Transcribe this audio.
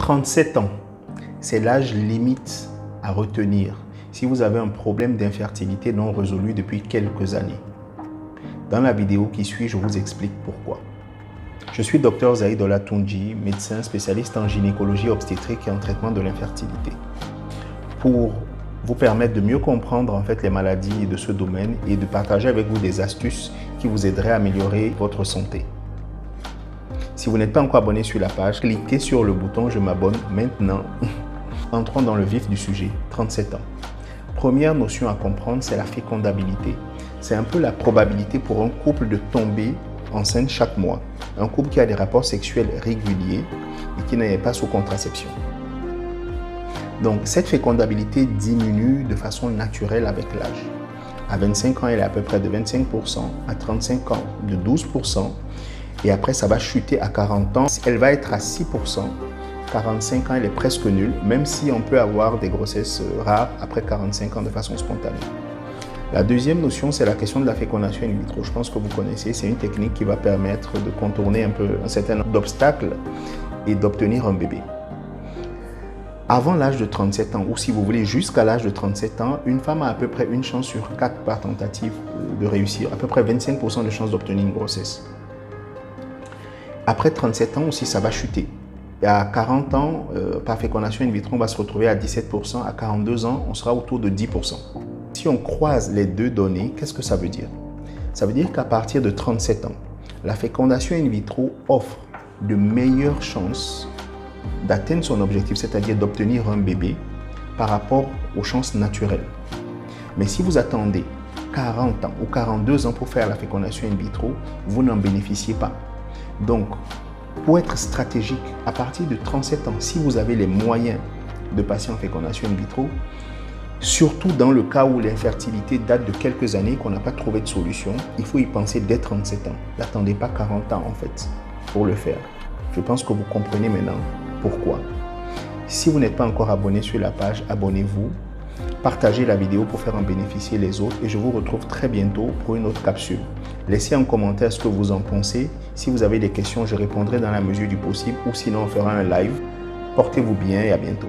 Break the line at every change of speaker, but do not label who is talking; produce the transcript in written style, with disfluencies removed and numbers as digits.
37 ans, c'est l'âge limite à retenir si vous avez un problème d'infertilité non résolu depuis quelques années. Dans la vidéo qui suit, je vous explique pourquoi. Je suis Dr Zaïdola Toundji, médecin spécialiste en gynécologie obstétrique et en traitement de l'infertilité. Pour vous permettre de mieux comprendre les maladies de ce domaine et de partager avec vous des astuces qui vous aideraient à améliorer votre santé. Si vous n'êtes pas encore abonné sur la page, cliquez sur le bouton « Je m'abonne » maintenant. Entrons dans le vif du sujet, 37 ans. Première notion à comprendre, c'est la fécondabilité. C'est un peu la probabilité pour un couple de tomber enceinte chaque mois. Un couple qui a des rapports sexuels réguliers et qui n'est pas sous contraception. Donc, cette fécondabilité diminue de façon naturelle avec l'âge. À 25 ans, elle est à peu près de 25%, à 35 ans, de 12%, et après, ça va chuter à 40 ans, elle va être à 6%. 45 ans, elle est presque nulle, même si on peut avoir des grossesses rares après 45 ans de façon spontanée. La deuxième notion, c'est la question de la fécondation in vitro. Je pense que vous connaissez, c'est une technique qui va permettre de contourner un certain nombre d'obstacles et d'obtenir un bébé. Avant l'âge de 37 ans, ou si vous voulez jusqu'à l'âge de 37 ans, une femme a à peu près une chance sur 4 par tentative de réussir, à peu près 25% de chances d'obtenir une grossesse. Après 37 ans aussi, ça va chuter. Et à 40 ans, par fécondation in vitro, on va se retrouver à 17%. À 42 ans, on sera autour de 10%. Si on croise les deux données, qu'est-ce que ça veut dire? Ça veut dire qu'à partir de 37 ans, la fécondation in vitro offre de meilleures chances d'atteindre son objectif, c'est-à-dire d'obtenir un bébé par rapport aux chances naturelles. Mais si vous attendez 40 ans ou 42 ans pour faire la fécondation in vitro, vous n'en bénéficiez pas. Donc, pour être stratégique, à partir de 37 ans, si vous avez les moyens de passer en fécondation in vitro, surtout dans le cas où l'infertilité date de quelques années, qu'on n'a pas trouvé de solution, il faut y penser dès 37 ans. N'attendez pas 40 ans pour le faire. Je pense que vous comprenez maintenant pourquoi. Si vous n'êtes pas encore abonné sur la page, abonnez-vous, partagez la vidéo pour faire en bénéficier les autres et je vous retrouve très bientôt pour une autre capsule. Laissez en commentaire ce que vous en pensez. Si vous avez des questions, je répondrai dans la mesure du possible ou sinon on fera un live. Portez-vous bien et à bientôt.